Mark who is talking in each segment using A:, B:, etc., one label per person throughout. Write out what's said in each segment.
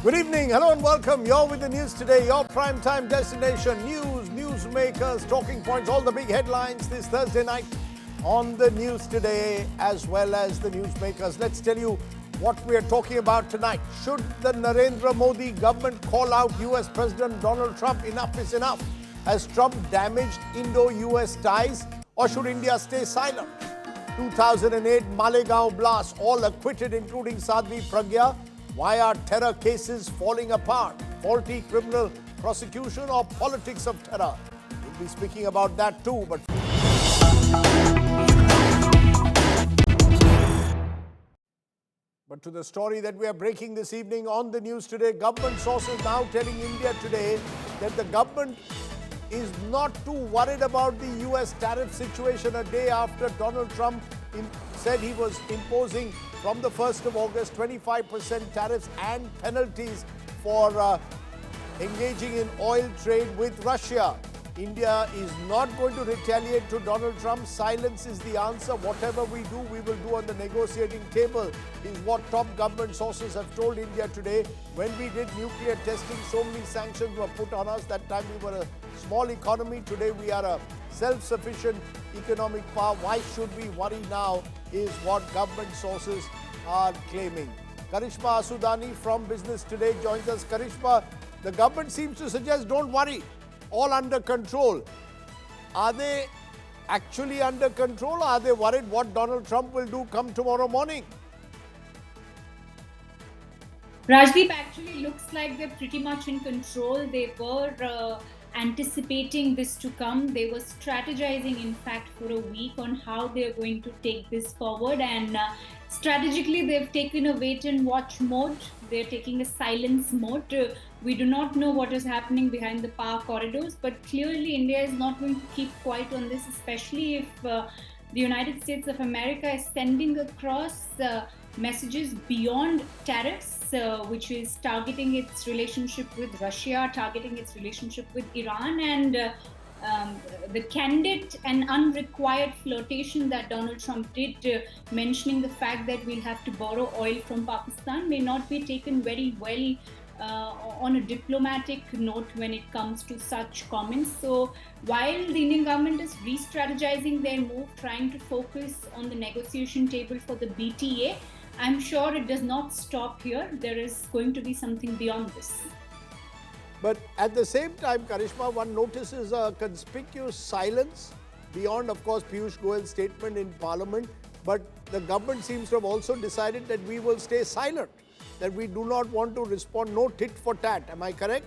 A: Good evening, hello and welcome. You're with the news today, your primetime destination. News, newsmakers, talking points, all the big headlines this Thursday night on the news today, as well as the newsmakers. Let's tell you what we are talking about tonight. Should the Narendra Modi government call out US President Donald Trump? Enough is enough. Has Trump damaged Indo-US ties, or should India stay silent? 2008 Malegaon blast, all acquitted including Sadhvi Pragya. Why are terror cases falling apart? Faulty criminal prosecution or politics of terror? We'll be speaking about that too. But to the story that we are breaking this evening on the news today, government sources now telling India Today that the government is not too worried about the US tariff situation a day after Donald Trump said he was imposing from the 1st of August 25% tariffs and penalties for engaging in oil trade with Russia. India is not going to retaliate to Donald Trump. Silence is the answer. Whatever we do, we will do on the negotiating table, is what top government sources have told India Today. When we did nuclear testing, so many sanctions were put on us. That time we were a small economy. Today we are a self-sufficient economic power. Why should we worry now, is what government sources are claiming. Karishma Asudani from Business Today joins us. Karishma, the government seems to suggest don't worry, all under control. Are they actually under control, or are they worried what Donald Trump will do come tomorrow morning?
B: Rajdeep, actually looks like they're pretty much in control. They were anticipating this to come. They were strategizing, in fact, for a week on how they're going to take this forward. And strategically, they've taken a wait and watch mode. They're taking a silence mode. We do not know what is happening behind the power corridors, but clearly India is not going to keep quiet on this, especially if the United States of America is sending across messages beyond tariffs, which is targeting its relationship with Russia, targeting its relationship with Iran, and the candid and unrequired flirtation that Donald Trump did, mentioning the fact that we'll have to borrow oil from Pakistan, may not be taken very well on a diplomatic note when it comes to such comments. So while the Indian government is re-strategizing their move, trying to focus on the negotiation table for the BTA, I'm sure it does not stop here. There is going to be something beyond this.
A: But at the same time, Karishma, one notices a conspicuous silence beyond, of course, Piyush Goyal's statement in Parliament. But the government seems to have also decided that we will stay silent, that we do not want to respond, no tit for tat. Am I correct?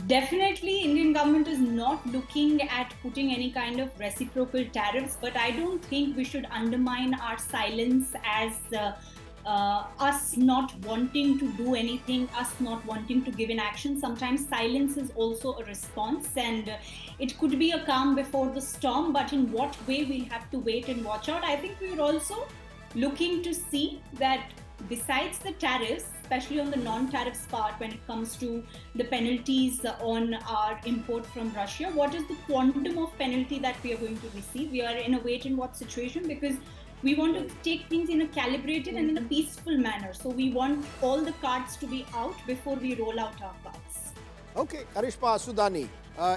B: Definitely, Indian government is not looking at putting any kind of reciprocal tariffs, but I don't think we should undermine our silence as us not wanting to do anything, us not wanting to give an action. Sometimes silence is also a response, and it could be a calm before the storm, but in what way, we'll have to wait and watch out. I think we're also looking to see that besides the tariffs, especially on the non-tariffs part, when it comes to the penalties on our import from Russia, what is the quantum of penalty that we are going to receive? We are in a wait and watch situation because we want to take things in a calibrated and in a peaceful manner. So we want all the cards to be out before we roll out our cards.
A: Okay, Karishma Asudani,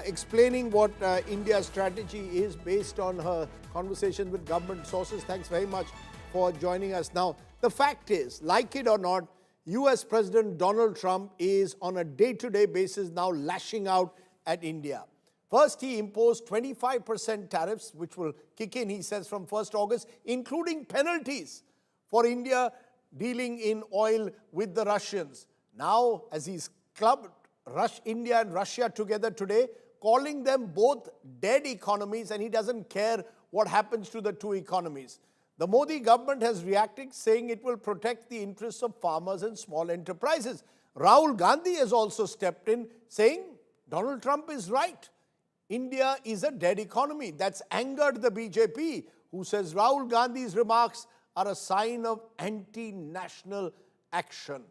A: explaining what India's strategy is based on her conversation with government sources. Thanks very much for joining us. Now, the fact is, like it or not, US President Donald Trump is on a day-to-day basis now lashing out at India. First, he imposed 25% tariffs, which will kick in, he says, from 1st August, including penalties for India dealing in oil with the Russians. Now, as he's clubbed India and Russia together today, calling them both dead economies, and he doesn't care what happens to the two economies. The Modi government has reacted, saying it will protect the interests of farmers and small enterprises. Rahul Gandhi has also stepped in, saying Donald Trump is right. India is a dead economy. That's angered the BJP, who says Rahul Gandhi's remarks are a sign of anti-national action.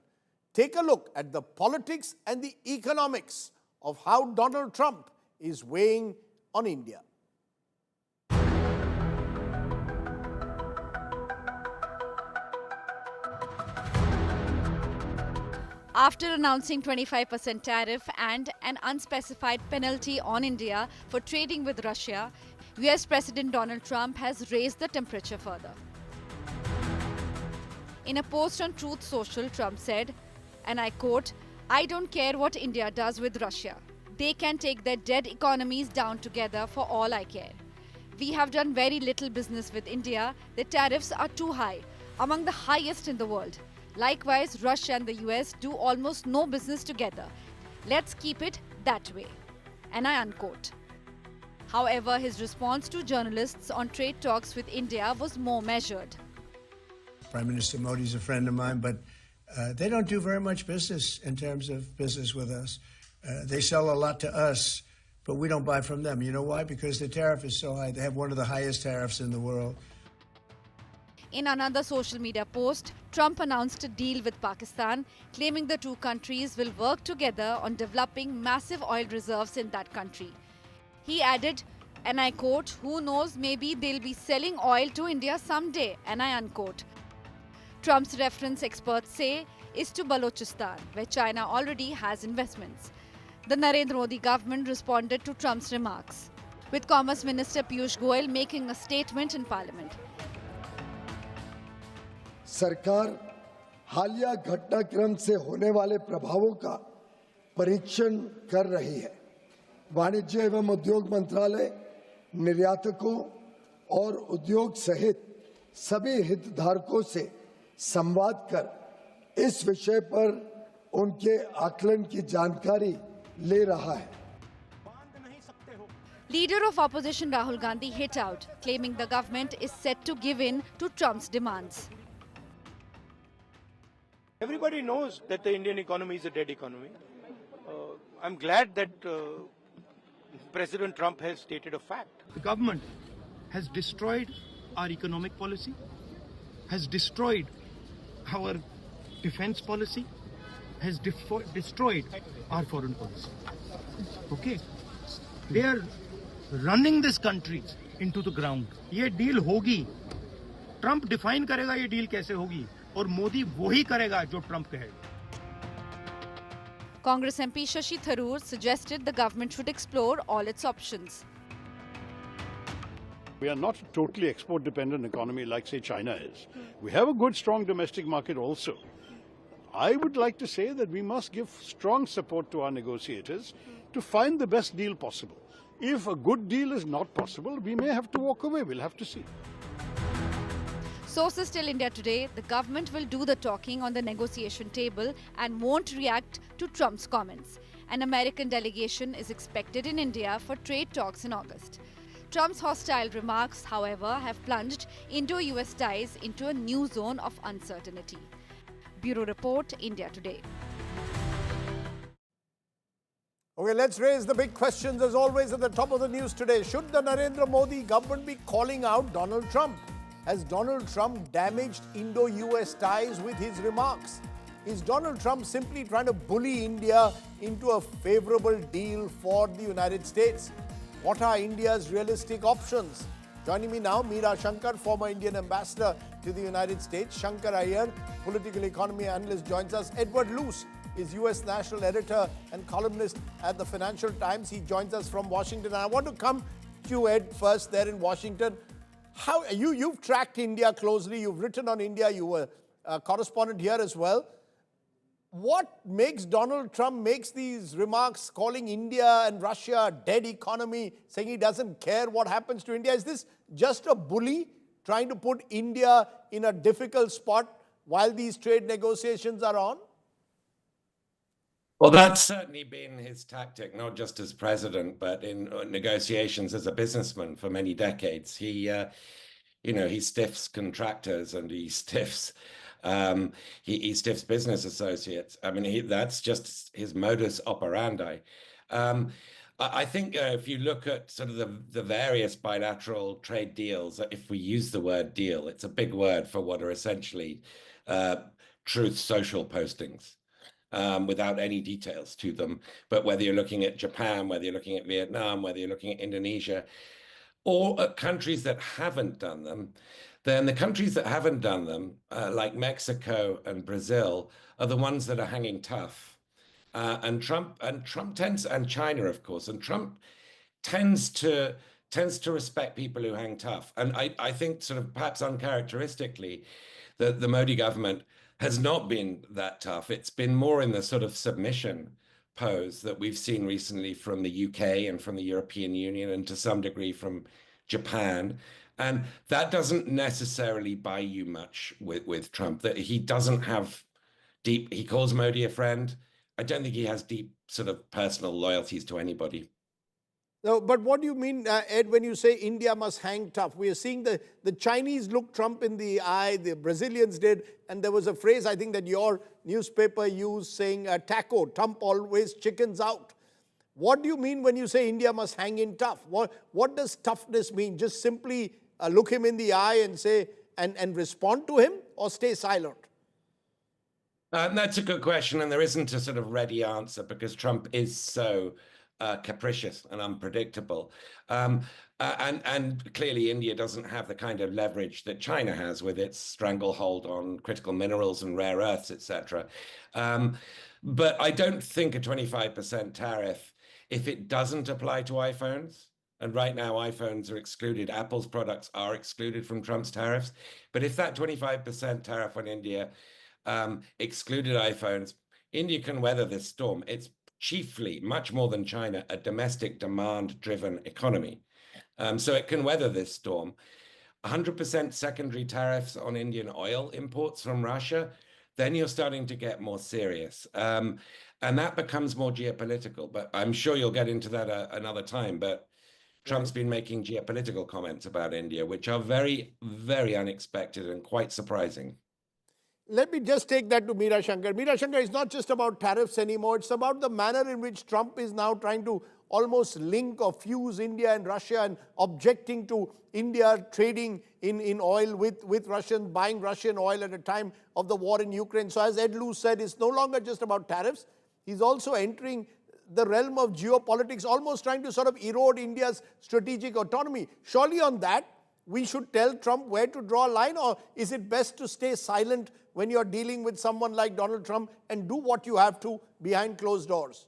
A: Take a look at the politics and the economics of how Donald Trump is weighing on India.
C: After announcing 25% tariff and an unspecified penalty on India for trading with Russia, US President Donald Trump has raised the temperature further. In a post on Truth Social, Trump said, and I quote, "I don't care what India does with Russia. They can take their dead economies down together for all I care. We have done very little business with India. The tariffs are too high, among the highest in the world. Likewise, Russia and the US do almost no business together. Let's keep it that way." And I unquote. However, his response to journalists on trade talks with India was more measured.
D: Prime Minister Modi is a friend of mine, but they don't do very much business in terms of business with us. They sell a lot to us, but we don't buy from them. You know why? Because the tariff is so high. They have one of the highest tariffs in the world.
C: In another social media post, Trump announced a deal with Pakistan, claiming the two countries will work together on developing massive oil reserves in that country. He added, and I quote, "Who knows, maybe they'll be selling oil to India someday," and I unquote. Trump's reference, experts say, is to Balochistan, where China already has investments. The Narendra Modi government responded to Trump's remarks, with Commerce Minister Piyush Goyal making a statement in Parliament.
E: सरकार हालिया घटनाक्रम से होने वाले प्रभावों का परीक्षण कर रही है। वाणिज्य एवं उद्योग मंत्रालय निर्यातकों और उद्योग सहित सभी हितधारकों से संवाद कर इस विषय पर उनके आकलन की जानकारी ले रहा है।
C: Leader of opposition Rahul Gandhi hit out, claiming the government is set to give in to Trump's demands.
F: Everybody knows that the Indian economy is a dead economy. I'm glad that President Trump has stated a fact.
G: The government has destroyed our economic policy, has destroyed our defense policy, has destroyed our foreign policy. Okay? They are running this country into the ground. ये deal होगी, Trump define करेगा ये deal कैसे होगी, और मोदी वही करेगा जो ट्रंप कहेगा.
C: Congress MP Shashi Tharoor suggested the government should explore all its options.
H: We are not a totally export-dependent economy like, say, China is. We have a good, strong domestic market also. I would like to say that we must give strong support to our negotiators to find the best deal possible. If a good deal is not possible, we may have to walk away. We'll have to see.
C: Sources tell India Today the government will do the talking on the negotiation table and won't react to Trump's comments. An American delegation is expected in India for trade talks in August. Trump's hostile remarks, however, have plunged Indo-US ties into a new zone of uncertainty. Bureau Report, India Today.
A: Okay, let's raise the big questions as always at the top of the news today. Should the Narendra Modi government be calling out Donald Trump? Has Donald Trump damaged Indo-US ties with his remarks? Is Donald Trump simply trying to bully India into a favorable deal for the United States? What are India's realistic options? Joining me now, Meera Shankar, former Indian ambassador to the United States. Shankar Iyer, political economy analyst, joins us. Edward Luce is US national editor and columnist at the Financial Times. He joins us from Washington. I want to come to you, Ed, first there in Washington. How you've tracked India closely. You've written on India. You were a correspondent here as well. What makes Donald Trump makes these remarks calling India and Russia a dead economy, saying he doesn't care what happens to India? Is this just a bully trying to put India in a difficult spot while these trade negotiations are on?
I: Well, that's certainly been his tactic, not just as president, but in negotiations as a businessman for many decades. He stiffs contractors and he stiffs business associates. I mean, that's just his modus operandi. I think if you look at sort of the various bilateral trade deals, if we use the word deal, it's a big word for what are essentially truth social postings. Without any details to them. But whether you're looking at Japan, whether you're looking at Vietnam, whether you're looking at Indonesia, or countries that haven't done them, then the countries that haven't done them, like Mexico and Brazil, are the ones that are hanging tough. And Trump tends, and China, of course, and Trump tends to respect people who hang tough. And I think sort of perhaps uncharacteristically, the Modi government has not been that tough. It's been more in the sort of submission pose that we've seen recently from the UK and from the European Union and to some degree from Japan. And that doesn't necessarily buy you much with Trump, that he doesn't have deep, he calls Modi a friend. I don't think he has deep sort of personal loyalties to anybody.
A: No, but what do you mean, Ed, when you say India must hang tough? We are seeing the Chinese look Trump in the eye, the Brazilians did, and there was a phrase I think that your newspaper used saying, taco, Trump always chickens out. What do you mean when you say India must hang in tough? What does toughness mean? Just simply look him in the eye and say, and respond to him, or stay silent?
I: That's a good question, and there isn't a sort of ready answer because Trump is so capricious and unpredictable. And clearly India doesn't have the kind of leverage that China has with its stranglehold on critical minerals and rare earths, etc. But I don't think a 25% tariff, if it doesn't apply to iPhones, and right now iPhones are excluded, Apple's products are excluded from Trump's tariffs. But if that 25% tariff on India excluded iPhones, India can weather this storm. It's chiefly, much more than China, a domestic demand-driven economy. So it can weather this storm. 100% secondary tariffs on Indian oil imports from Russia, then you're starting to get more serious. And that becomes more geopolitical. But I'm sure you'll get into that another time. But Trump's been making geopolitical comments about India, which are very, very unexpected and quite surprising.
A: Let me just take that to Meera Shankar. Meera Shankar, it's not just about tariffs anymore. It's about the manner in which Trump is now trying to almost link or fuse India and Russia and objecting to India trading in oil with Russians, buying Russian oil at a time of the war in Ukraine. So as Ed Luce said, it's no longer just about tariffs. He's also entering the realm of geopolitics, almost trying to sort of erode India's strategic autonomy. Surely on that, we should tell Trump where to draw a line, or is it best to stay silent when you're dealing with someone like Donald Trump and do what you have to behind closed doors?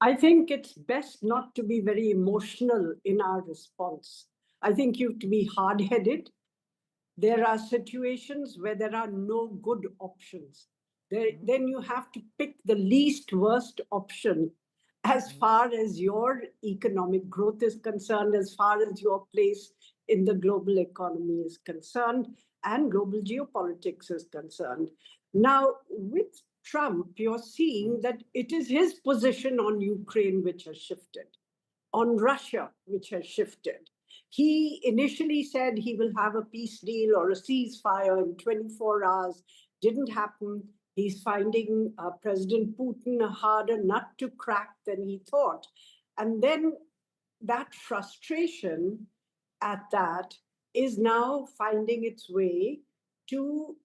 J: I think it's best not to be very emotional in our response. I think you have to be hard-headed. There are situations where there are no good options. Then you have to pick the least worst option as far as your economic growth is concerned, as far as your place in the global economy is concerned, and global geopolitics is concerned. Now, with Trump, you're seeing that it is his position on Ukraine which has shifted, on Russia which has shifted. He initially said he will have a peace deal or a ceasefire in 24 hours. Didn't happen. He's finding President Putin a harder nut to crack than he thought. And then that frustration at that is now finding its way to,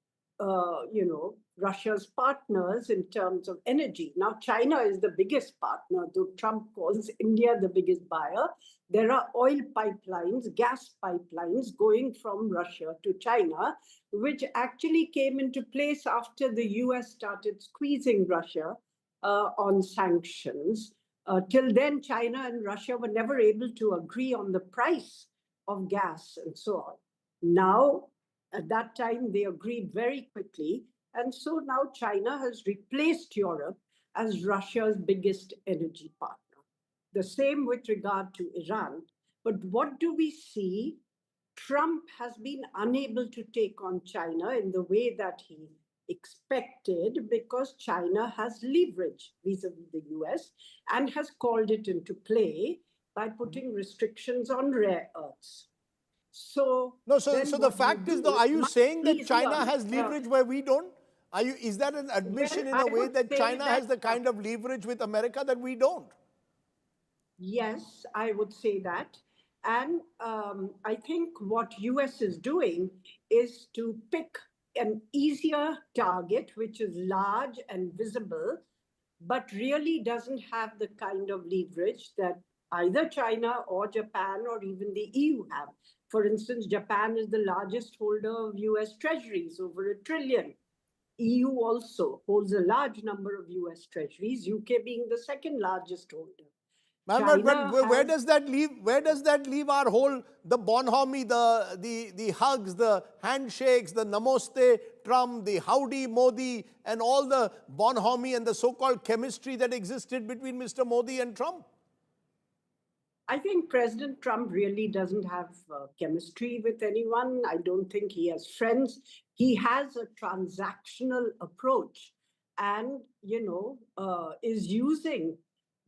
J: Russia's partners in terms of energy. Now, China is the biggest partner, though Trump calls India the biggest buyer. There are oil pipelines, gas pipelines going from Russia to China, which actually came into place after the US started squeezing Russia on sanctions. Till then, China and Russia were never able to agree on the price of gas and so on. Now, at that time, they agreed very quickly. And so now China has replaced Europe as Russia's biggest energy partner. The same with regard to Iran. But what do we see? Trump has been unable to take on China in the way that he expected because China has leverage vis-a-vis the US and has called it into play by putting restrictions on rare earths. So
A: the fact is, though, are you saying that China has leverage where we don't? Is that an admission in a way that China has the kind of leverage with America that we don't?
J: Yes, I would say that. And I think what US is doing is to pick an easier target, which is large and visible, but really doesn't have the kind of leverage that either China or Japan or even the EU have. For instance, Japan is the largest holder of US treasuries, over $1 trillion. EU also holds a large number of US treasuries, UK being the second largest holder.
A: Ma'am, but where does that leave? Where does that leave our whole the bonhomie, the hugs, the handshakes, the namaste Trump, the howdy Modi, and all the bonhomie and the so-called chemistry that existed between Mr. Modi and Trump?
J: I think President Trump really doesn't have chemistry with anyone. I don't think he has friends. He has a transactional approach, and is using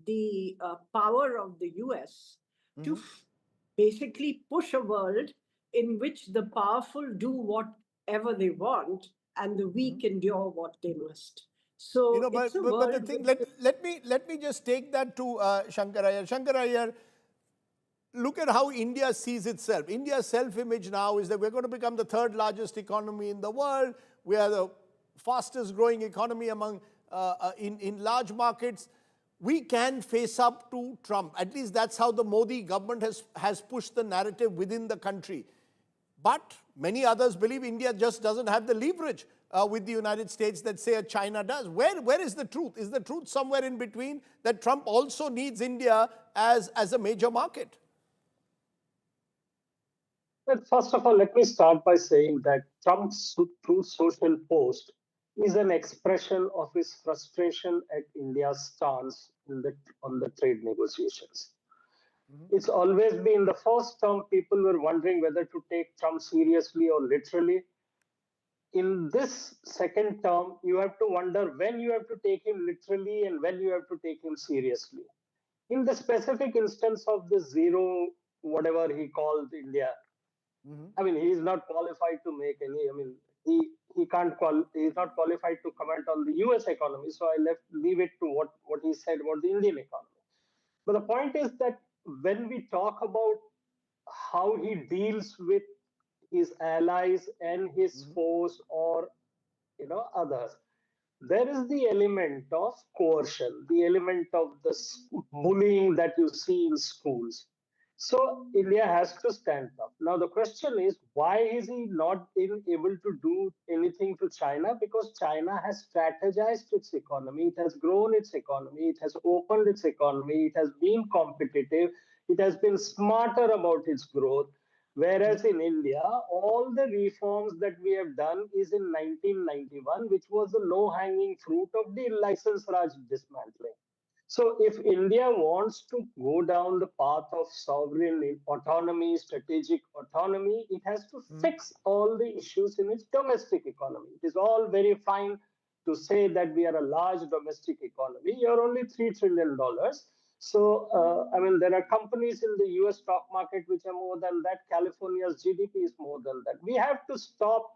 J: the power of the US to basically push a world in which the powerful do whatever they want and the weak endure what they must. So
A: but the thing, let me just take that to Shankar Iyer. Shankar Iyer, look at how India sees itself. India's self-image now is that we're going to become the third largest economy in the world. We are the fastest growing economy among in large markets. We can face up to Trump. At least that's how the Modi government has pushed the narrative within the country. But many others believe India just doesn't have the leverage with the United States that, say, China does. Where is the truth? Is the truth somewhere in between, that Trump also needs India as a major market?
K: Well, first of all, let me start by saying that Trump's Truth Social post is an expression of his frustration at India's stance on the trade negotiations. It's always been the first term people were wondering whether to take Trump seriously or literally. In this second term, you have to wonder when you have to take him literally and when you have to take him seriously. In the specific instance of the zero, whatever he called India, I mean, he is not qualified to make any. I mean, he can't call. He is not qualified to comment on the U.S. economy. So I leave it to what he said about the Indian economy. But the point is that when we talk about how he deals with his allies and his foes, or others, there is the element of coercion, the element of the bullying that you see in schools. So India has to stand up. Now the question is, why is he not able to do anything to China? Because China has strategized its economy, it has grown its economy, it has opened its economy, it has been competitive, it has been smarter about its growth. Whereas in India, all the reforms that we have done is in 1991, which was the low-hanging fruit of the license Raj dismantling. So if India wants to go down the path of sovereign autonomy, strategic autonomy, it has to fix all the issues in its domestic economy. It is all very fine to say that we are a large domestic economy. You're only $3 trillion. So, I mean, there are companies in the US stock market which are more than that. California's GDP is more than that. We have to stop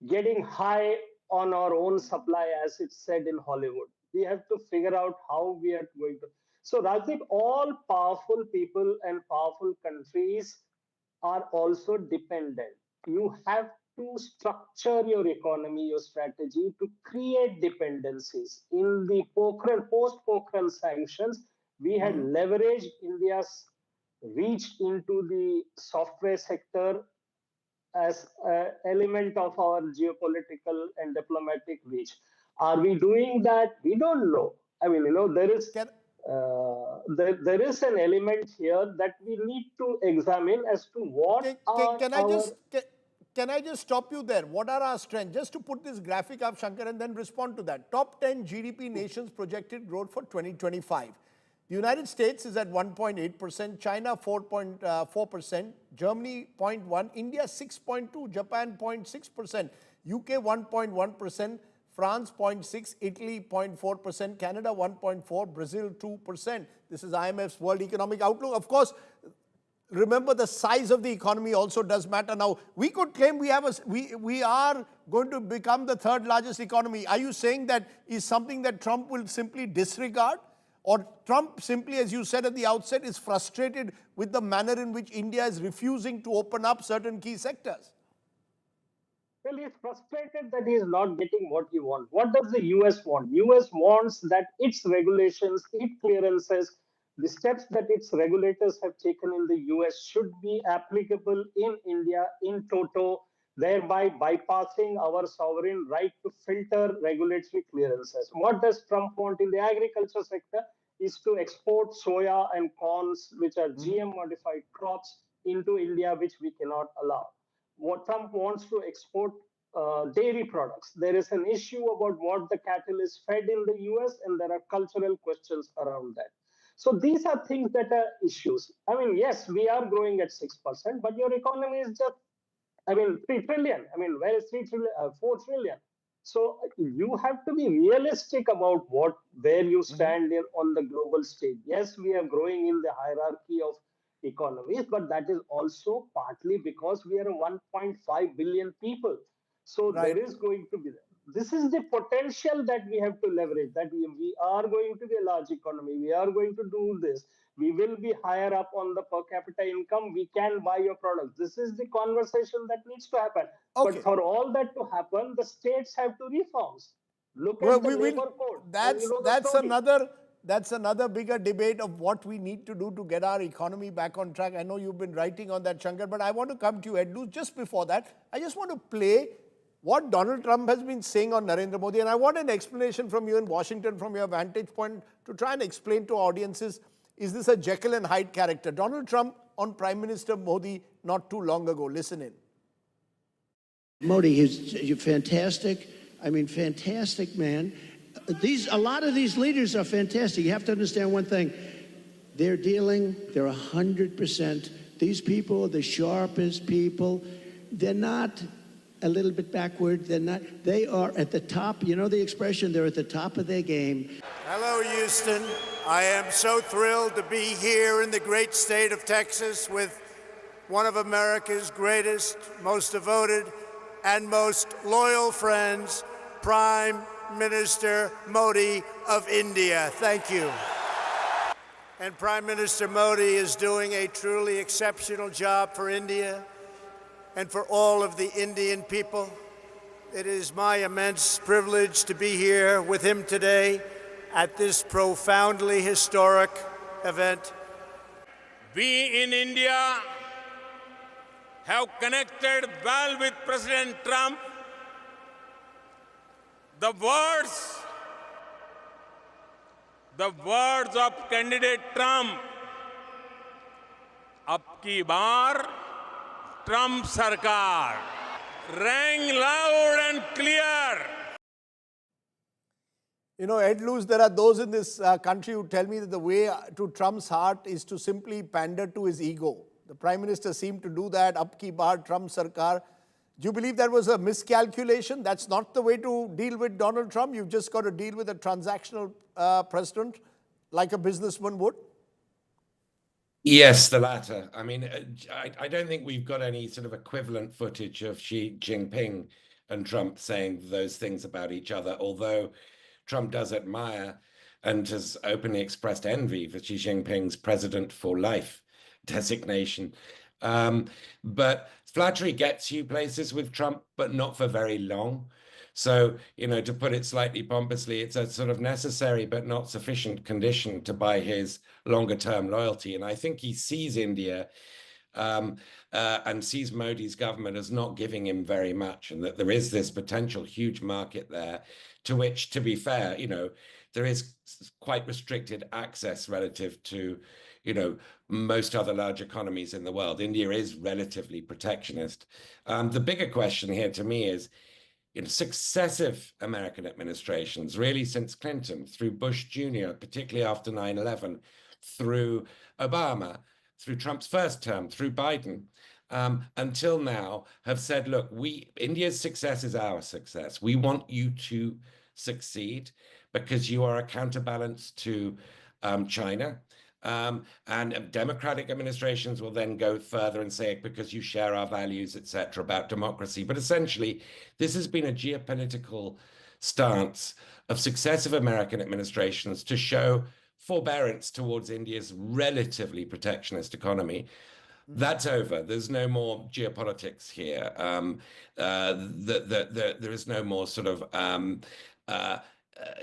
K: getting high on our own supply, as it's said in Hollywood. We have to figure out how we are going to. So, Rajdeep, all powerful people and powerful countries are also dependent. You have to structure your economy, your strategy to create dependencies. In the post-Pokhran sanctions, we had leveraged India's reach into the software sector as an element of our geopolitical and diplomatic reach. Are we doing that? We don't know. I mean, there is there is an element here that we need to examine as to what
A: Can I just stop you there? What are our strengths? Just to put this graphic up, Shankar, and then respond to that. Top 10 GDP nations projected growth for 2025. The United States is at 1.8%, China 4.4%, Germany 0.1%, India 6.2%, Japan 0.6%, UK 1.1%, France 0.6%, Italy 0.4%, Canada 1.4%, Brazil 2%. This is IMF's World Economic Outlook. Of course, remember the size of the economy also does matter. Now, we could claim we are going to become the third largest economy. Are you saying that is something that Trump will simply disregard? Or Trump simply, as you said at the outset, is frustrated with the manner in which India is refusing to open up certain key sectors?
K: Well, he's frustrated that he is not getting what he wants. What does the US want? US wants that its regulations, its clearances The steps that its regulators have taken in the US should be applicable in India in toto, thereby bypassing our sovereign right to filter regulatory clearances. What does Trump want in the agriculture sector is to export soya and corns, which are GM modified crops, into India, which we cannot allow. What Trump wants to export dairy products. There is an issue about what the cattle is fed in the US, and there are cultural questions around that. So these are things that are issues. I mean, yes, we are growing at 6%, but your economy is just, 3 trillion. Where is 3 trillion, 4 trillion? So you have to be realistic about where you stand on the global stage. Yes, we are growing in the hierarchy of economies, but that is also partly because we are 1.5 billion people. So there is going to be this is the potential that we have to leverage, that we are going to be a large economy, we are going to do this, we will be higher up on the per capita income, we can buy your products. This is the conversation that needs to happen. But for all that to happen, the states have to reforms. Look at the labor code.
A: That's another bigger debate of what we need to do to get our economy back on track. I know you've been writing on that, Shankar, but I want to come to you, Edlu. Just before that, I just want to play what Donald Trump has been saying on Narendra Modi, and I want an explanation from you in Washington from your vantage point to try and explain to audiences, is this a Jekyll and Hyde character? Donald Trump on Prime Minister Modi not too long ago. Listen in.
D: Modi, you're fantastic. Fantastic man. A lot of these leaders are fantastic. You have to understand one thing. They're 100%. These people are the sharpest people. They're not a little bit backward. They are at the top. You know the expression, they're at the top of their game.
L: Hello, Houston. I am so thrilled to be here in the great state of Texas with one of America's greatest, most devoted, and most loyal friends, Prime Minister Modi of India. Thank you. And Prime Minister Modi is doing a truly exceptional job for India and for all of the Indian people. It is my immense privilege to be here with him today at this profoundly historic event.
M: We in India have connected well with President Trump. The words of candidate Trump, "Ab ki baar Trump Sarkar," rang loud and clear.
A: You know, Ed Luz, there are those in this country who tell me that the way to Trump's heart is to simply pander to his ego. The Prime Minister seemed to do that, Ab ki baar Trump Sarkar. Do you believe that was a miscalculation? That's not the way to deal with Donald Trump? You've just got to deal with a transactional president like a businessman would?
I: Yes, the latter. I don't think we've got any sort of equivalent footage of Xi Jinping and Trump saying those things about each other, although Trump does admire and has openly expressed envy for Xi Jinping's president for life designation. But flattery gets you places with Trump, but not for very long. So, to put it slightly pompously, it's a sort of necessary but not sufficient condition to buy his longer-term loyalty. And I think he sees India and sees Modi's government as not giving him very much, and that there is this potential huge market there to which, to be fair, there is quite restricted access relative to most other large economies in the world. India is relatively protectionist. The bigger question here to me is, successive American administrations, really since Clinton, through Bush Jr., particularly after 9/11, through Obama, through Trump's first term, through Biden, until now, have said, look, India's success is our success. We want you to succeed because you are a counterbalance to China. And democratic administrations will then go further and say, because you share our values, etc., about democracy. But essentially, this has been a geopolitical stance of successive American administrations to show forbearance towards India's relatively protectionist economy. That's over. There's no more geopolitics here. There is no more sort of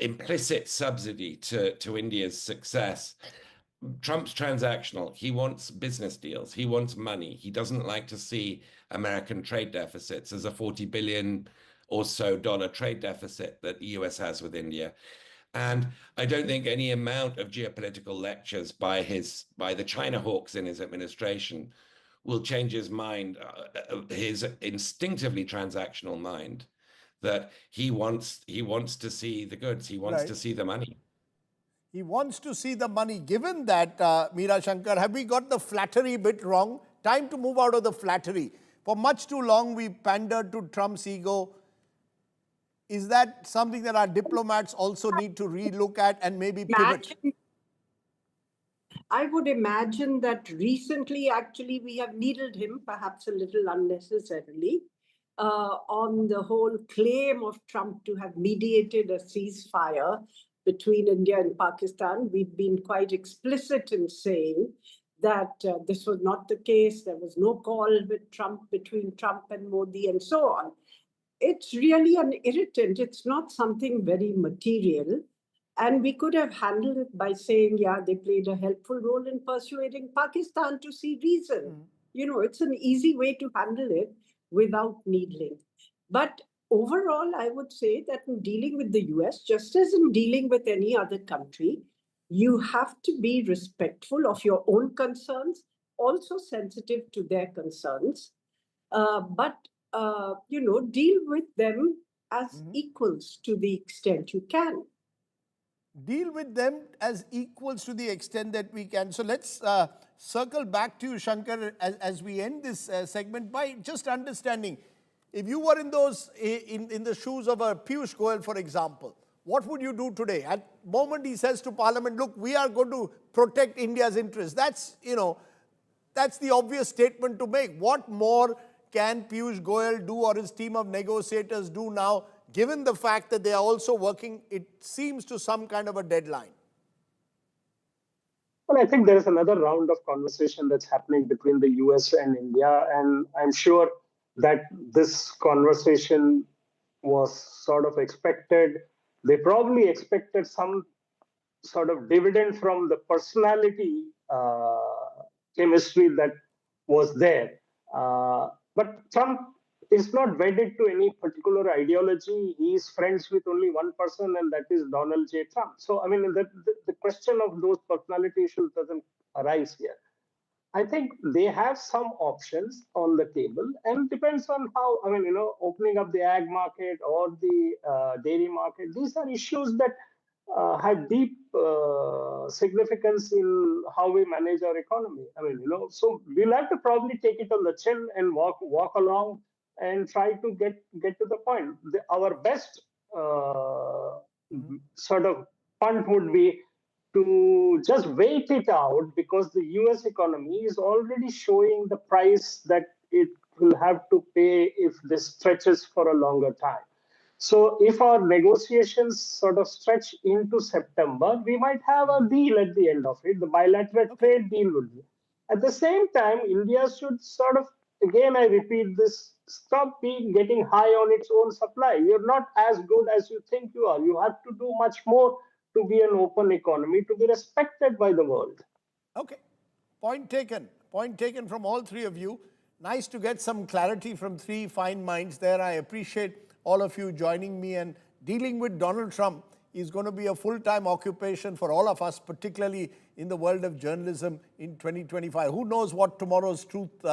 I: implicit subsidy to India's success. Trump's transactional. He wants business deals. He wants money. He doesn't like to see American trade deficits. There's a $40 billion or so trade deficit that the US has with India. And I don't think any amount of geopolitical lectures by the China hawks in his administration will change his mind, his instinctively transactional mind, that he wants to see the goods. He wants to see the money.
A: He wants to see the money. Given that, Meera Shankar, have we got the flattery bit wrong? Time to move out of the flattery. For much too long, we pandered to Trump's ego. Is that something that our diplomats also need to relook at and maybe pivot?
J: I would imagine that recently, actually, we have needled him, perhaps a little unnecessarily, on the whole claim of Trump to have mediated a ceasefire between India and Pakistan. We've been quite explicit in saying that this was not the case. There was no call between Trump and Modi and so on. It's really an irritant. It's not something very material. And we could have handled it by saying, yeah, they played a helpful role in persuading Pakistan to see reason. You know, it's an easy way to handle it without needling. But overall, I would say that in dealing with the US, just as in dealing with any other country, you have to be respectful of your own concerns, also sensitive to their concerns, but deal with them as equals to the extent you can.
A: Deal with them as equals to the extent that we can. So let's circle back to you, Shankar, as we end this segment by just understanding. If you were in the shoes of a Piyush Goyal, for example, what would you do today? At the moment he says to Parliament, look, we are going to protect India's interests. That's the obvious statement to make. What more can Piyush Goyal do or his team of negotiators do now, given the fact that they are also working, it seems, to some kind of a deadline?
K: Well, I think there is another round of conversation that's happening between the US and India, and I'm sure that this conversation was sort of expected. They probably expected some sort of dividend from the personality chemistry that was there. But Trump is not wedded to any particular ideology. He is friends with only one person, and that is Donald J. Trump. So, I mean, the question of those personality issues doesn't arise here. I think they have some options on the table, and depends on how, opening up the ag market or the dairy market. These are issues that have deep significance in how we manage our economy. So we'll have to probably take it on the chin and walk along and try to get to the point. Our best sort of punt would be to just wait it out, because the US economy is already showing the price that it will have to pay if this stretches for a longer time. So if our negotiations sort of stretch into September, we might have a deal at the end of it. The bilateral trade deal would be. At the same time, India should sort of, again, I repeat this, stop getting high on its own supply. You're not as good as you think you are. You have to do much more to be an open economy, to be respected by the world.
A: Okay. Point taken. Point taken from all three of you. Nice to get some clarity from three fine minds there. I appreciate all of you joining me, and dealing with Donald Trump is going to be a full-time occupation for all of us, particularly in the world of journalism in 2025. Who knows what tomorrow's Truth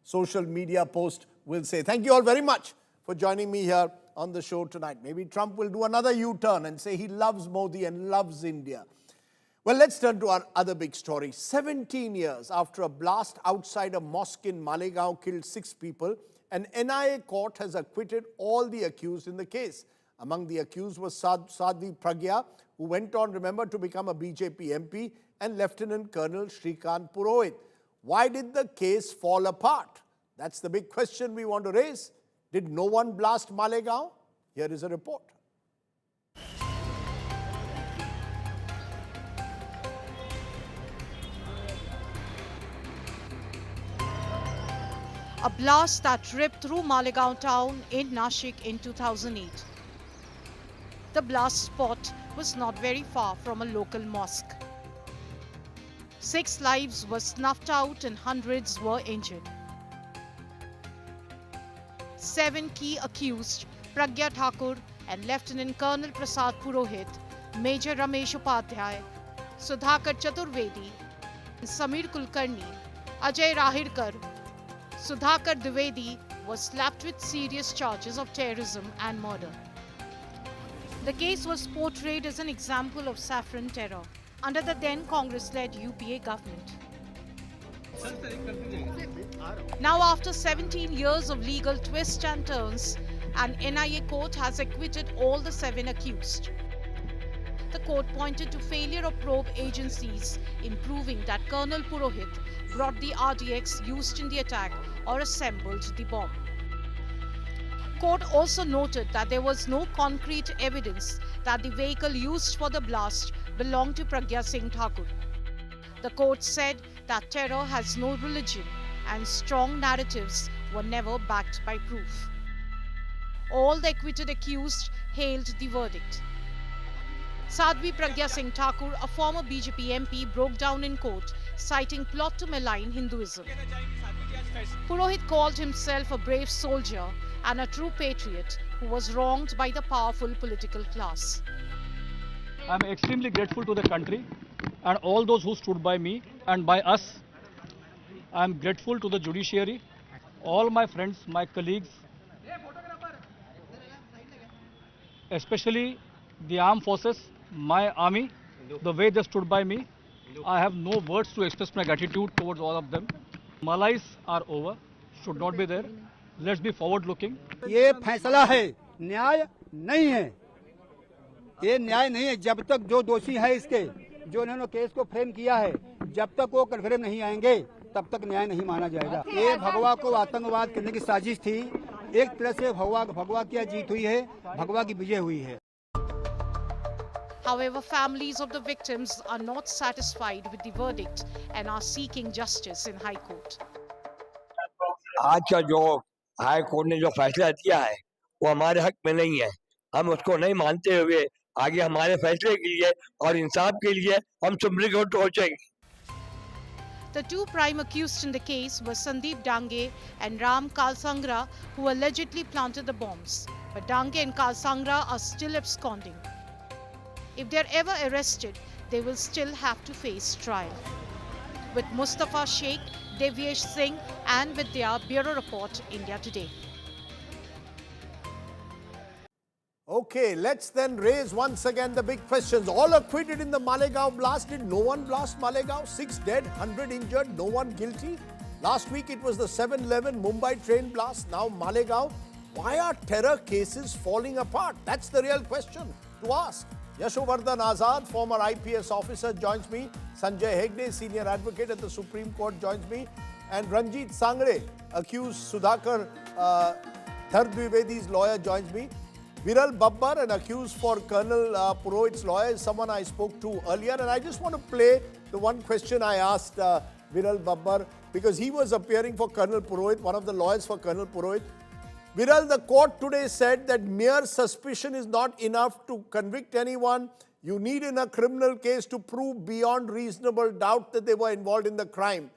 A: social media post will say. Thank you all very much for joining me here on the show tonight. Maybe Trump will do another U-turn and say he loves Modi and loves India. Well, let's turn to our other big story. 17 years after a blast outside a mosque in Malegaon killed 6 people, an NIA court has acquitted all the accused in the case. Among the accused was Sadhvi Pragya, who went on, remember, to become a BJP MP, and Lieutenant Colonel Shrikant Purohit. Why did the case fall apart? That's the big question we want to raise. Did no one blast Malegaon? Here is a report.
N: A blast that ripped through Malegaon town in Nashik in 2008. The blast spot was not very far from a local mosque. 6 lives were snuffed out and hundreds were injured. 7 key accused, Pragya Thakur and Lieutenant Colonel Prasad Purohit, Major Ramesh Upadhyay, Sudhakar Chaturvedi, Samir Kulkarni, Ajay Rahirkar, Sudhakar Dwivedi was slapped with serious charges of terrorism and murder. The case was portrayed as an example of saffron terror under the then Congress-led UPA government. Now, after 17 years of legal twists and turns, an NIA court has acquitted all the 7 accused. The court pointed to failure of probe agencies in proving that Colonel Purohit brought the RDX used in the attack or assembled the bomb. Court also noted that there was no concrete evidence that the vehicle used for the blast belonged to Pragya Singh Thakur. The court said that terror has no religion and strong narratives were never backed by proof. All the acquitted accused hailed the verdict. Sadhvi Pragya Singh Thakur, a former BJP MP, broke down in court, citing plot to malign Hinduism. Purohit called himself a brave soldier and a true patriot who was wronged by the powerful political class.
O: I am extremely grateful to the country and all those who stood by me and by us. I am grateful to the judiciary, all my friends, my colleagues, especially the armed forces, my army, the way they stood by me. I have no words to express my gratitude towards all of them. Malais are over, should not be there. Let's be forward looking.
P: ये फैसला है, न्याय नहीं है। ये न्याय नहीं है जब तक जो दोषी है इसके, जो इन्होंने केस को फ्रेम किया है, जब तक वो कन्फर्म नहीं आएंगे, तब तक न्याय नहीं माना जाएगा। ये भगवा को आतंकवाद करने की साजिश थी। एक तरह से भगवा की जीत हुई है, भगवा की विजय हुई है।
N: However, families of the victims are not satisfied with the verdict and are seeking justice in High Court.
Q: आज का जो हाई कोर्ट ने जो फैसला दिया है वो हमारे हक में नहीं है। हम उसको नहीं मानते हुए आगे हमारे फैसले के लिए और इंसाफ के लिए हम सुप्रीम कोर्ट पहुंचेंगे।
N: The 2 prime accused in the case were Sandeep Dange and Ram Kalsangra, who allegedly planted the bombs. But Dange and Kalsangra are still absconding. If they are ever arrested, they will still have to face trial. With Mustafa Sheikh, Devyesh Singh and Vidya, Bureau Report, India Today.
A: Okay, let's then raise once again the big questions. All acquitted in the Malegaon blast. Did no one blast Malegaon? 6 dead, 100 injured, no one guilty. Last week it was the 7/11 Mumbai train blast. Now Malegaon. Why are terror cases falling apart? That's the real question to ask. Yashovardhan Azad, former IPS officer, joins me. Sanjay Hegde, senior advocate at the Supreme Court, joins me. And Ranjit Sangre, accused Sudhakar Dwivedi's lawyer, joins me. Viral Babbar, an accused for Colonel Purohit's lawyer, is someone I spoke to earlier. And I just want to play the one question I asked Viral Babbar, because he was appearing for Colonel Purohit, one of the lawyers for Colonel Purohit. Viral, the court today said that mere suspicion is not enough to convict anyone. You need in a criminal case to prove beyond reasonable doubt that they were involved in the crime.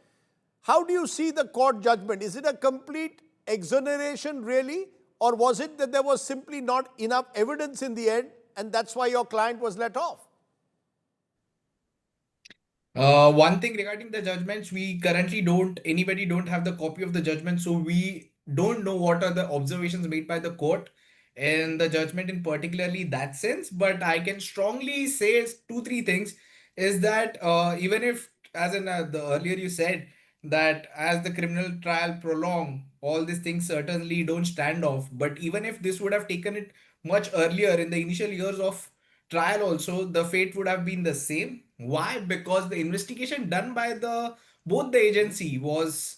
A: How do you see the court judgment? Is it a complete exoneration really? Or was it that there was simply not enough evidence in the end and that's why your client was let off?
R: One thing regarding the judgments, we currently anybody don't have the copy of the judgment, so we don't know what are the observations made by the court and the judgment in particularly that sense. But I can strongly say 2-3 things is that even if, as in the earlier you said, that as the criminal trial prolong, all these things certainly don't stand off. But even if this would have taken it much earlier in the initial years of trial also, the fate would have been the same. Why? Because the investigation done by both the agency was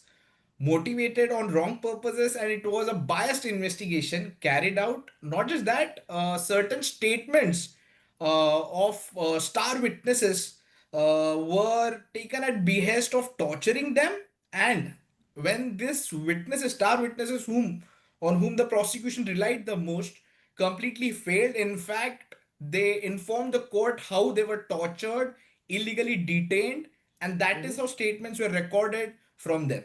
R: motivated on wrong purposes and it was a biased investigation carried out. Not just that, certain statements of star witnesses were taken at behest of torturing them, and when this star witnesses on whom the prosecution relied the most completely failed. In fact, they informed the court how they were tortured, illegally detained, And that is how statements were recorded from them.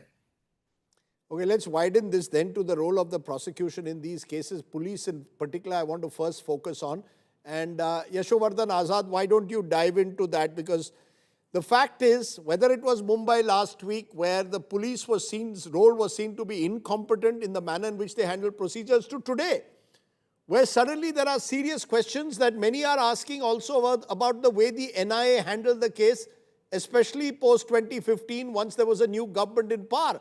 A: Okay, let's widen this then to the role of the prosecution in these cases. Police in particular, I want to first focus on. And Yashovardhan Azad, why don't you dive into that? Because the fact is, whether it was Mumbai last week where the police role was seen to be incompetent in the manner in which they handled procedures, to today, where suddenly there are serious questions that many are asking also about the way the NIA handled the case, especially post 2015, once there was a new government in power.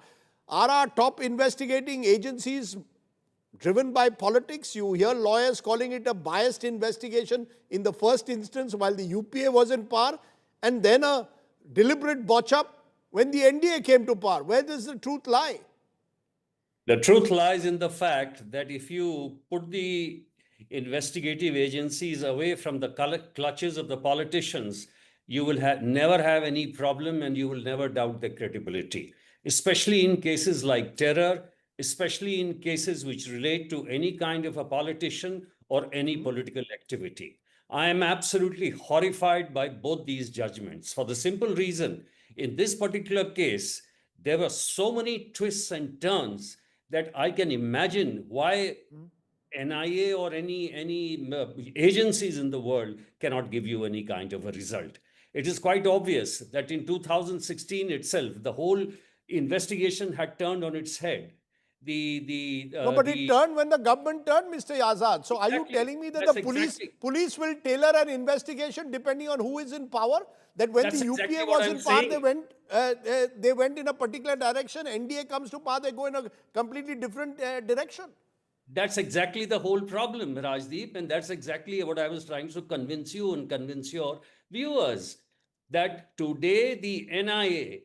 A: Are our top investigating agencies driven by politics? You hear lawyers calling it a biased investigation in the first instance while the UPA was in power, and then a deliberate botch-up when the NDA came to power. Where does the truth lie?
S: The truth lies in the fact that if you put the investigative agencies away from the clutches of the politicians, you will never have any problem and you will never doubt their credibility, especially in cases like terror, especially in cases which relate to any kind of a politician or any political activity. I am absolutely horrified by both these judgments for the simple reason, in this particular case, there were so many twists and turns that I can imagine why NIA or any agencies in the world cannot give you any kind of a result. It is quite obvious that in 2016 itself, the whole investigation had turned on its head.
A: But it turned when the government turned, Mr. Azad. So are you telling me that the police will tailor an investigation depending on who is in power? That when the UPA was in power, they went in a particular direction. NDA comes to power, they go in a completely different direction.
S: That's exactly the whole problem, Rajdeep, and that's exactly what I was trying to convince you and convince your viewers, that today the NIA,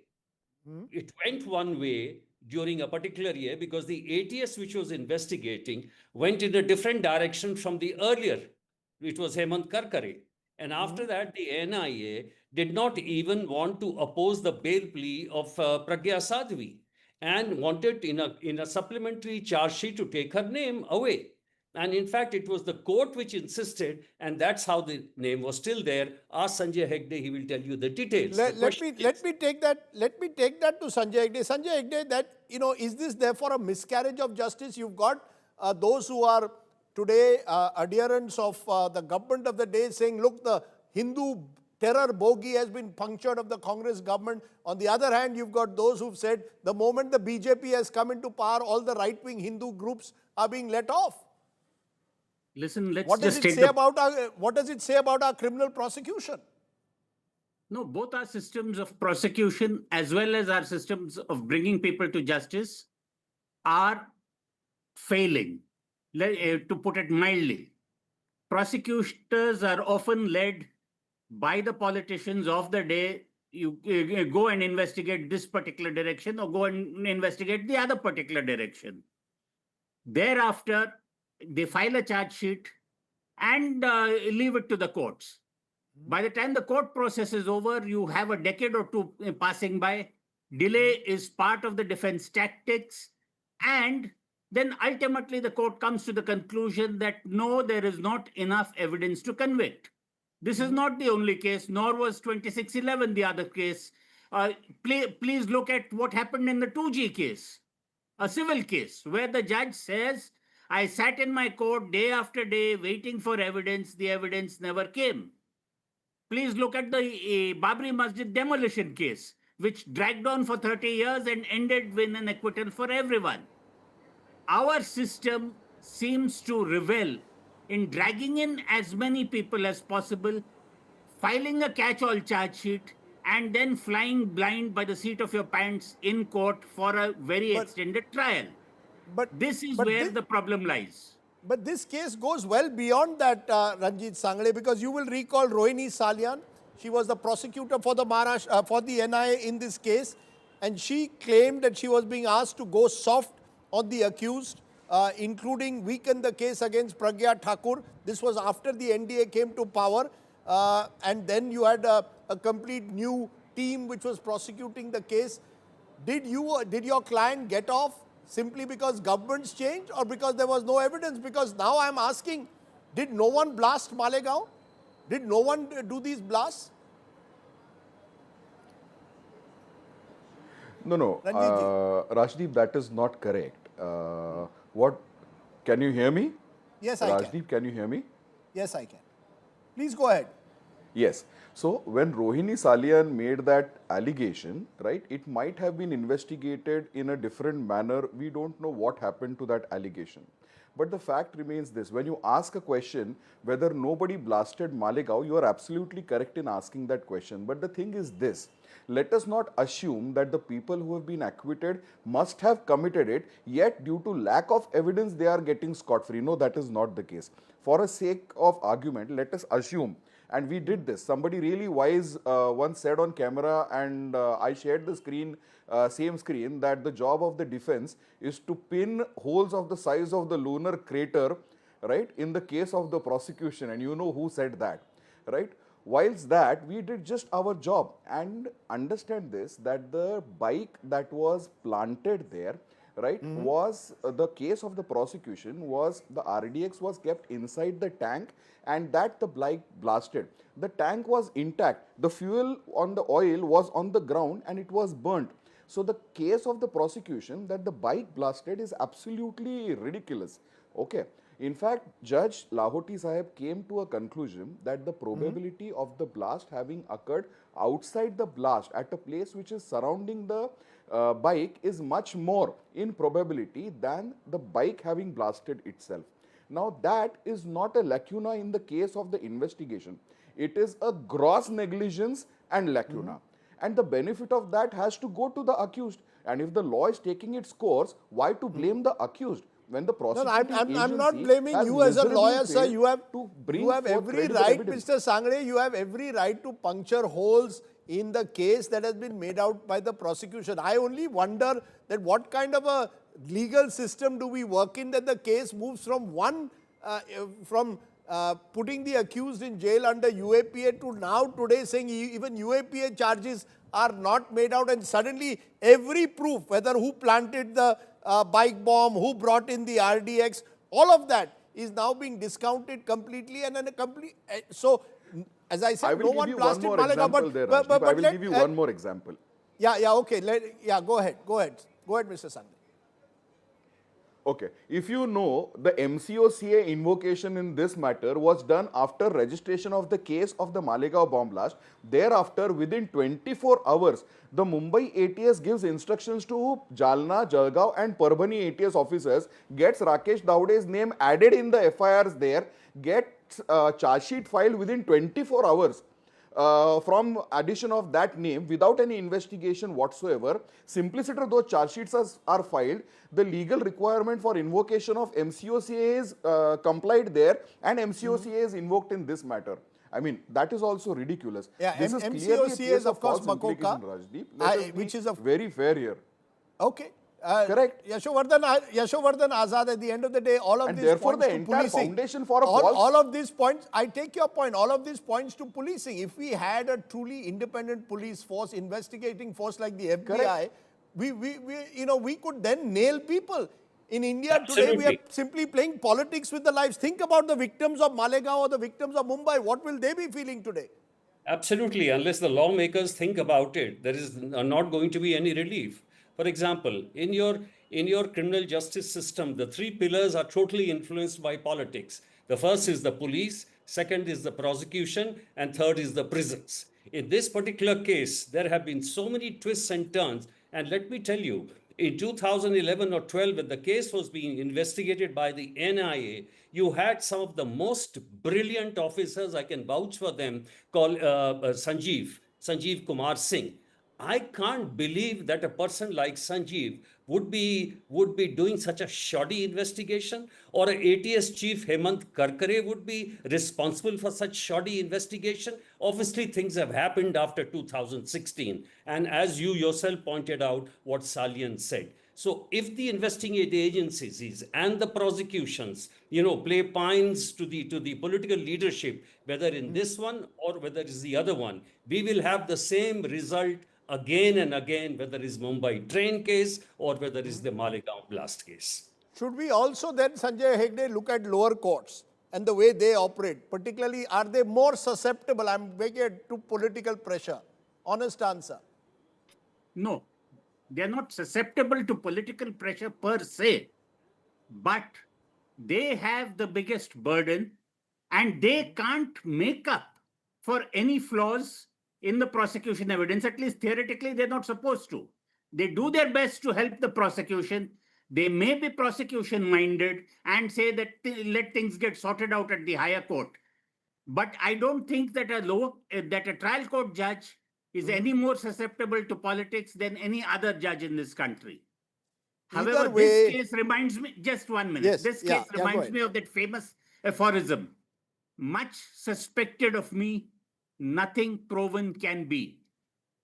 S: it went one way during a particular year because the ATS which was investigating went in a different direction from the earlier, which was Hemant Karkare. And after that, the NIA did not even want to oppose the bail plea of Pragya Sadhvi and wanted in a supplementary charge sheet to take her name away. And in fact, it was the court which insisted, and that's how the name was still there. Ask Sanjay Hegde, he will tell you the details.
A: Let me take that to Sanjay Hegde. Sanjay Hegde, that, is this therefore a miscarriage of justice? You've got those who are today adherents of the government of the day saying, look, the Hindu terror bogey has been punctured of the Congress government. On the other hand, you've got those who've said the moment the BJP has come into power, all the right-wing Hindu groups are being let off.
T: Listen,
A: what does it say about our criminal prosecution?
T: No, both our systems of prosecution as well as our systems of bringing people to justice are failing, to put it mildly. Prosecutors are often led by the politicians of the day. You go and investigate this particular direction or go and investigate the other particular direction. Thereafter, they file a charge sheet and leave it to the courts. By the time the court process is over, you have a decade or two passing by. Delay is part of the defense tactics. And then ultimately the court comes to the conclusion that no, there is not enough evidence to convict. This is not the only case, nor was 2611 the other case. Please look at what happened in the 2G case, a civil case, where the judge says, I sat in my court day after day waiting for evidence. The evidence never came. Please look at the Babri Masjid demolition case, which dragged on for 30 years and ended with an acquittal for everyone. Our system seems to revel in dragging in as many people as possible, filing a catch-all charge sheet, and then flying blind by the seat of your pants in court for a very extended trial. But this is where the problem lies.
A: But this case goes well beyond that, Ranjit Sangle, because you will recall Rohini Salyan. She was the prosecutor for the NIA in this case, and she claimed that she was being asked to go soft on the accused, including weaken the case against Pragya Thakur. This was after the NDA came to power, and then you had a complete new team which was prosecuting the case. Did your client get off simply because governments changed or because there was no evidence? Because now I'm asking, did no one blast Malegaon? Did no one do these blasts?
U: No. Rajdeep, that is not correct. Can you hear me?
A: Yes, I can.
U: Rajdeep, can you hear me?
A: Yes, I can. Please go ahead.
U: Yes. So when Rohini Salian made that allegation, right, it might have been investigated in a different manner. We don't know what happened to that allegation. But the fact remains this: when you ask a question whether nobody blasted Malegaon, you are absolutely correct in asking that question. But the thing is this: let us not assume that the people who have been acquitted must have committed it, yet due to lack of evidence they are getting scot-free. No, that is not the case. For a sake of argument, let us assume, and we did this. Somebody really wise once said on camera, and I shared the screen, same screen, that the job of the defense is to pin holes of the size of the lunar crater, right, in the case of the prosecution. And you know who said that, right? Whilst that, we did just our job. And understand this, that the bike that was planted there, right, was the case of the prosecution was the RDX was kept inside the tank, and that the bike blasted. The tank was intact. The fuel on the oil was on the ground and it was burnt. So the case of the prosecution that the bike blasted is absolutely ridiculous. Okay. In fact, Judge Lahoti Sahib came to a conclusion that the probability of the blast having occurred outside the blast at a place which is surrounding the bike is much more in probability than the bike having blasted itself. Now, that is not a lacuna in the case of the investigation. It is a gross negligence and lacuna. And the benefit of that has to go to the accused. And if the law is taking its course, why to blame the accused? When the prosecuting
A: I'm not blaming you as a lawyer, sir. You have every right, Mr. Sangre, you have every right to puncture holes in the case that has been made out by the prosecution. I only wonder that what kind of a legal system do we work in that the case moves from putting the accused in jail under UAPA to now today saying even UAPA charges are not made out, and suddenly every proof, whether who planted the bike bomb, who brought in the RDX, all of that is now being discounted completely, and then a complete. So, as I said, no one blasted Malegaon,
U: but I will give you one more example.
A: Okay. Go ahead, Mr. Sangre.
U: Okay, if you know, the MCOCA invocation in this matter was done after registration of the case of the Malegaon bomb blast. Thereafter, within 24 hours, the Mumbai ATS gives instructions to Jalna, Jalgaon and Parbhani ATS officers, gets Rakesh Daude's name added in the FIRs there, gets charge sheet filed within 24 hours. From addition of that name without any investigation whatsoever. Simpliciter those charge sheets are filed. The legal requirement for invocation of MCOCA is complied there, and MCOCA is invoked in this matter. I mean, that is also ridiculous. This is clearly a case of false implication, Rajdeep. Which is very fair here.
A: Okay.
U: Correct.
A: Yashovardhan Azad, at the end of the day, all of
U: and
A: these
U: therefore
A: points
U: the
A: to
U: entire
A: policing.
U: foundation for a
A: all of these points, I take your point, all of these points to policing. If we had a truly independent police force, investigating force like the FBI, we could then nail people. In India today, we are simply playing politics with the lives. Think about the victims of Malegaon or the victims of Mumbai. What will they be feeling today?
S: Absolutely. Unless the lawmakers think about it, there is not going to be any relief. For example, in your criminal justice system, the three pillars are totally influenced by politics. The first is the police, second is the prosecution, and third is the prisons. In this particular case, there have been so many twists and turns. And let me tell you, in 2011 or 12, when the case was being investigated by the NIA, you had some of the most brilliant officers, I can vouch for them, called Sanjeev Kumar Singh. I can't believe that a person like Sanjeev would be doing such a shoddy investigation, or an ATS chief Hemant Karkare would be responsible for such shoddy investigation. Obviously, things have happened after 2016. And as you yourself pointed out, what Salian said. So if the investigative agencies and the prosecutions, play pines to the political leadership, whether in this one or whether it's the other one, we will have the same result again and again, whether it's Mumbai train case or whether it's the Malegaon blast case.
A: Should we also then, Sanjay Hegde, look at lower courts and the way they operate? Particularly, are they more susceptible, I'm making it, to political pressure? Honest answer.
T: No. They're not susceptible to political pressure per se, but they have the biggest burden and they can't make up for any flaws in the prosecution evidence. At least theoretically, they're not supposed to. They do their best to help the prosecution. They may be prosecution minded and say that let things get sorted out at the higher court. But I don't think that a trial court judge is any more susceptible to politics than any other judge in this country. However, this case reminds me, just 1 minute.
A: Yes,
T: This case reminds me of that famous aphorism: much suspected of me, nothing proven can be.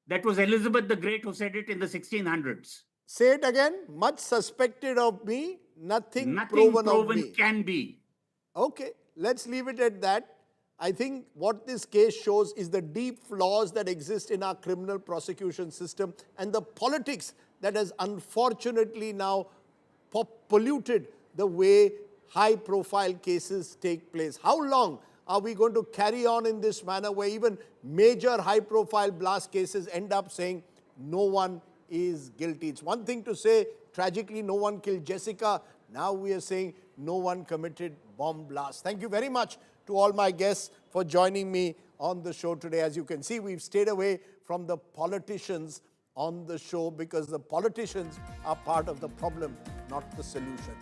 T: That was Elizabeth the Great who said it in the 1600s.
A: Say it again. Much suspected of me, nothing proven of me.
T: Can be.
A: Okay, let's leave it at that. I think what this case shows is the deep flaws that exist in our criminal prosecution system and the politics that has unfortunately now polluted the way high-profile cases take place. How long are we going to carry on in this manner where even major high-profile blast cases end up saying no one is guilty? It's one thing to say, tragically, no one killed Jessica. Now we are saying no one committed bomb blast. Thank you very much to all my guests for joining me on the show today. As you can see, we've stayed away from the politicians on the show because the politicians are part of the problem, not the solution.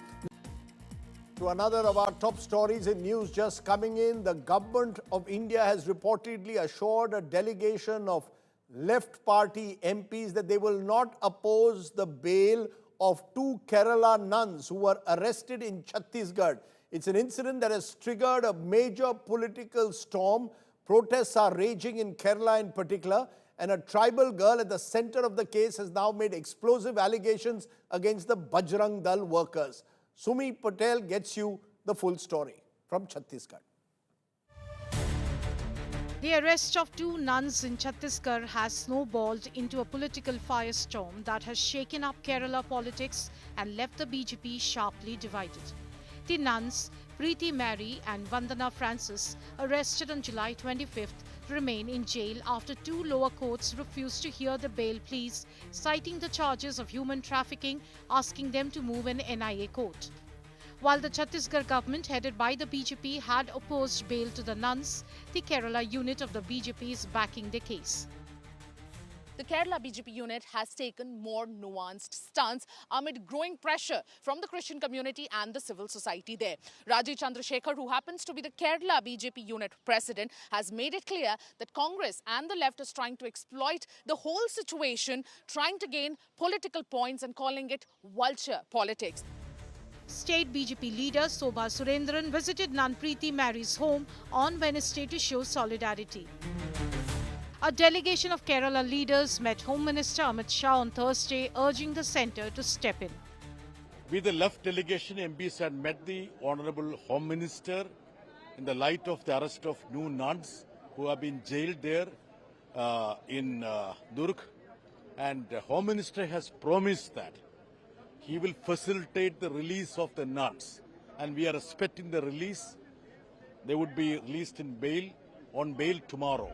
A: To another of our top stories in news just coming in, the government of India has reportedly assured a delegation of left party MPs that they will not oppose the bail of 2 Kerala nuns who were arrested in Chhattisgarh. It's an incident that has triggered a major political storm. Protests are raging in Kerala in particular, and a tribal girl at the center of the case has now made explosive allegations against the Bajrang Dal workers. Sumi Patel gets you the full story from Chhattisgarh.
N: The arrest of 2 nuns in Chhattisgarh has snowballed into a political firestorm that has shaken up Kerala politics and left the BJP sharply divided. The nuns, Preeti Mary and Vandana Francis, arrested on July 25th, remain in jail after 2 lower courts refused to hear the bail pleas, citing the charges of human trafficking, asking them to move in NIA court. While the Chhattisgarh government, headed by the BJP, had opposed bail to the nuns, the Kerala unit of the BJP is backing the case.
B: The Kerala BJP unit has taken more nuanced stance amid growing pressure from the Christian community and the civil society there. Raji Chandrasekhar, who happens to be the Kerala BJP unit president, has made it clear that Congress and the left is trying to exploit the whole situation, trying to gain political points and calling it vulture politics.
N: State BJP leader Sobha Surendran visited nun Preeti Mary's home on Wednesday to show solidarity. A delegation of Kerala leaders met Home Minister Amit Shah on Thursday, urging the centre to step in.
V: We, the left delegation MPs, had met the Honourable Home Minister in the light of the arrest of new nuns who have been jailed there in Durg. And the Home Minister has promised that he will facilitate the release of the nuns. And we are expecting the release. They would be released on bail tomorrow.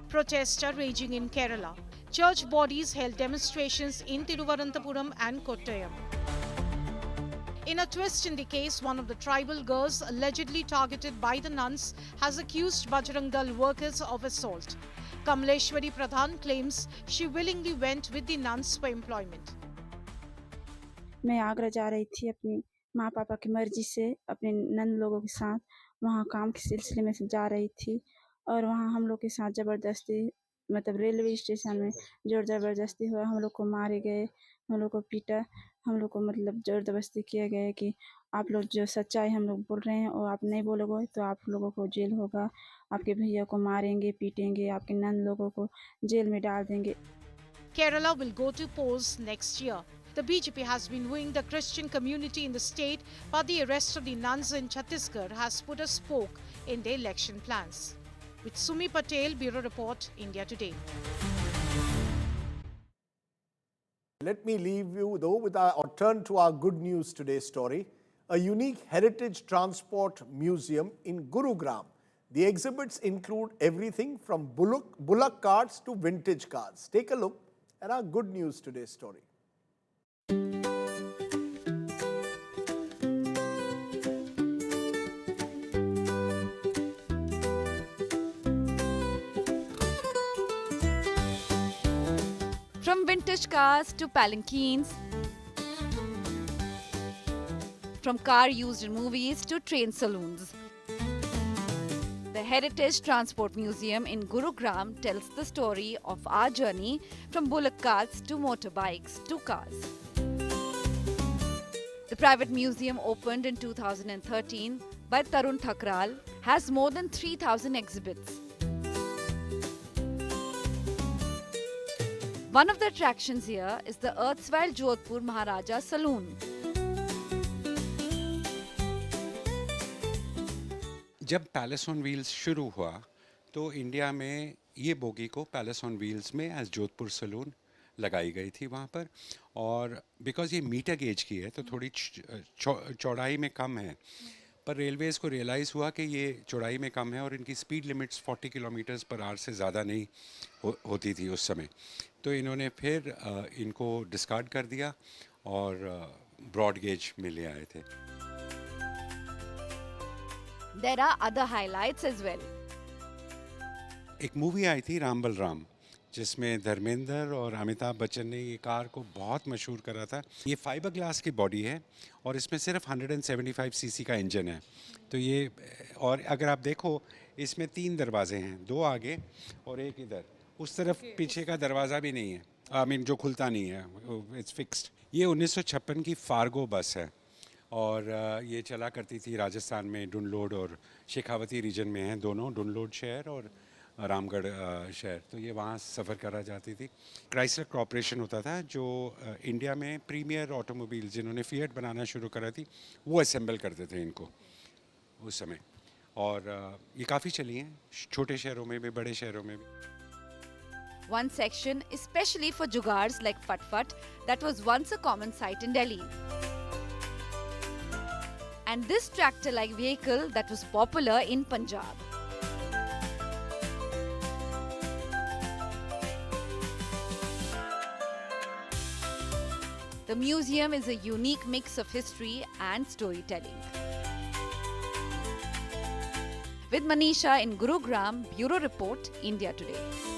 N: Protests are raging in Kerala. Church bodies held demonstrations in Thiruvananthapuram and Kottayam. In a twist in the case, one of the tribal girls allegedly targeted by the nuns has accused Bajrang Dal workers of assault. Kamleshwari Pradhan claims she willingly went with the nuns for employment.
W: मैं आगरा जा रही थी अपनी माँ पापा की मर्जी से अपने नंद लोगों के साथ वहाँ काम के सिलसिले में जा रही थी और वहाँ हम लोग के साथ ज़बरदस्ती मतलब रेलवे स्टेशन में जोर ज़बरदस्ती हुआ हम लोग को मारे गए हम लोग को पीटा हम लोग को मतलब जोर ज़बरदस्ती किया गया कि आप लोग जो सच्चाई हम लोग बोल रहे हैं और आप नहीं बोलोगे तो आप लोगों को जेल होगा आपके भैया को मारेंगे पीटेंगे आपके नंद लोगों को जेल में डाल देंगे.
B: Kerala will go to polls next year. The BJP has been wooing the Christian community in the state, but the arrest of the nuns in Chhattisgarh has put a spoke in their election plans. With Sumi Patel, Bureau Report, India Today.
A: Let me leave you, though, or turn to our good news today story. A unique heritage transport museum in Gurugram. The exhibits include everything from bullock carts to vintage cars. Take a look And our good news today story.
C: From vintage cars to palanquins, from car used in movies to train saloons. The Heritage Transport Museum in Gurugram tells the story of our journey from bullock carts to motorbikes to cars. The private museum, opened in 2013 by Tarun Thakral, has more than 3,000 exhibits. One of the attractions here is the erstwhile Jodhpur Maharaja Saloon.
E: जब palace on wheels शुरू हुआ तो India में ये bogie को palace on wheels में as Jodhpur salon लगाई गई थी वहाँ पर, और बिकॉज ये मीटर गेज की है तो थोड़ी चौड़ाई में कम है, पर रेलवेज़ को रियलाइज़ हुआ कि ये चौड़ाई में कम है और इनकी speed limits 40 kilometres per hour से ज़्यादा नहीं होती थी उस समय, तो इन्होंने फिर इनको डिस्कार्ड कर दिया और ब्रॉड गेज में ले आए थे.
C: There are other highlights as well.
E: एक मूवी आई थी राम बलराम, जिसमें धर्मेंद्र और अमिताभ बच्चन ने ये कार को बहुत मशहूर करा था. ये फाइबर ग्लास की बॉडी है और इसमें सिर्फ 175 सीसी का इंजन है. तो ये, और अगर आप देखो इसमें 3 दरवाजे हैं, 2 आगे और एक इधर. उस तरफ पीछे का दरवाज़ा भी नहीं है, आई मीन जो खुलता नहीं है, इट्स फिक्स्ड. ये 1956 की फार्गो बस है और ये चला करती थी राजस्थान में. डुनलोड और शेखावती रीजन में हैं दोनों, डुनलोड शहर और रामगढ़ शहर. तो ये वहाँ सफ़र करा जाती थी. क्राइसलर कॉर्पोरेशन होता था जो इंडिया में प्रीमियर ऑटोमोबाइल, जिन्होंने फिएट बनाना शुरू करा थी, वो असेंबल करते थे इनको उस समय. और ये काफ़ी चली हैं छोटे शहरों में भी, बड़े शहरों में भी.
C: One section especially for jugaads like Fat that was once a common sight in Delhi. And this tractor-like vehicle that was popular in Punjab. The museum is a unique mix of history and storytelling. With Manisha in Gurugram, Bureau Report, India Today.